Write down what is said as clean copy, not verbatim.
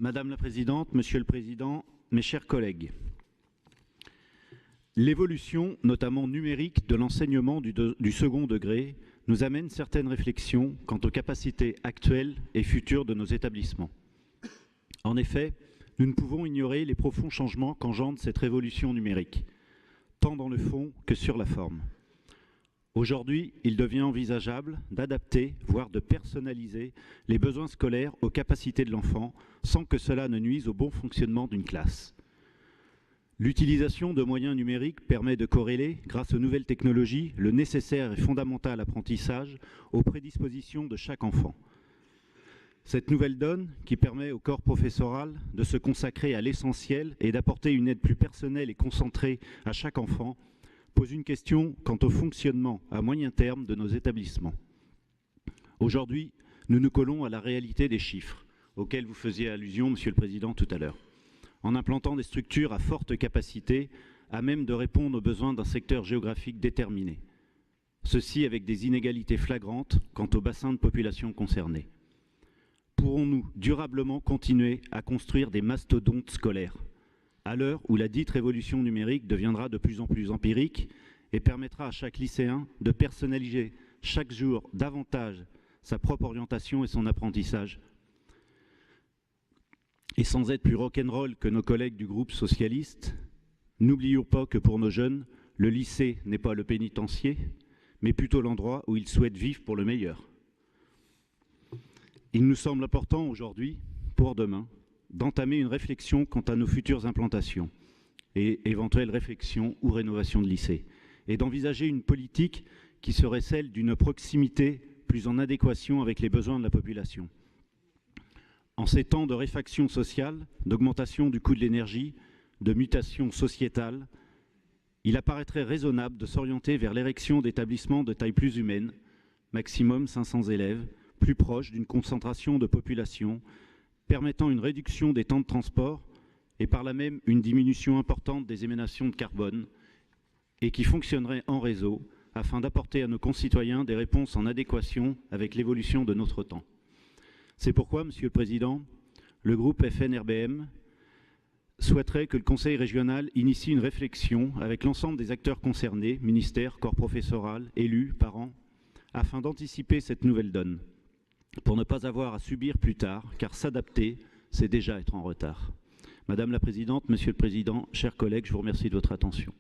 Madame la Présidente, Monsieur le Président, mes chers collègues, l'évolution, notamment numérique, de l'enseignement du second degré nous amène certaines réflexions quant aux capacités actuelles et futures de nos établissements. En effet, nous ne pouvons ignorer les profonds changements qu'engendre cette révolution numérique, tant dans le fond que sur la forme. Aujourd'hui, il devient envisageable d'adapter, voire de personnaliser les besoins scolaires aux capacités de l'enfant sans que cela ne nuise au bon fonctionnement d'une classe. L'utilisation de moyens numériques permet de corréler, grâce aux nouvelles technologies, le nécessaire et fondamental apprentissage aux prédispositions de chaque enfant. Cette nouvelle donne, qui permet au corps professoral de se consacrer à l'essentiel et d'apporter une aide plus personnelle et concentrée à chaque enfant, pose une question quant au fonctionnement à moyen terme de nos établissements. Aujourd'hui, nous nous collons à la réalité des chiffres, auxquels vous faisiez allusion, Monsieur le Président, tout à l'heure, en implantant des structures à forte capacité, à même de répondre aux besoins d'un secteur géographique déterminé. Ceci avec des inégalités flagrantes quant au bassin de population concerné. Pourrons-nous durablement continuer à construire des mastodontes scolaires à l'heure où la dite révolution numérique deviendra de plus en plus empirique et permettra à chaque lycéen de personnaliser chaque jour davantage sa propre orientation et son apprentissage? Et sans être plus rock'n'roll que nos collègues du groupe socialiste, n'oublions pas que pour nos jeunes, le lycée n'est pas le pénitencier, mais plutôt l'endroit où ils souhaitent vivre pour le meilleur. Il nous semble important aujourd'hui, pour demain, d'entamer une réflexion quant à nos futures implantations et éventuelles réflexions ou rénovations de lycées, et d'envisager une politique qui serait celle d'une proximité plus en adéquation avec les besoins de la population. En ces temps de réfaction sociale, d'augmentation du coût de l'énergie, de mutation sociétale, il apparaîtrait raisonnable de s'orienter vers l'érection d'établissements de taille plus humaine, maximum 500 élèves, plus proches d'une concentration de population, permettant une réduction des temps de transport et par là même une diminution importante des émanations de carbone et qui fonctionnerait en réseau afin d'apporter à nos concitoyens des réponses en adéquation avec l'évolution de notre temps. C'est pourquoi, Monsieur le Président, le groupe FN-RBM souhaiterait que le Conseil régional initie une réflexion avec l'ensemble des acteurs concernés, ministères, corps professoral, élus, parents, afin d'anticiper cette nouvelle donne, pour ne pas avoir à subir plus tard, car s'adapter, c'est déjà être en retard. Madame la Présidente, Monsieur le Président, chers collègues, je vous remercie de votre attention.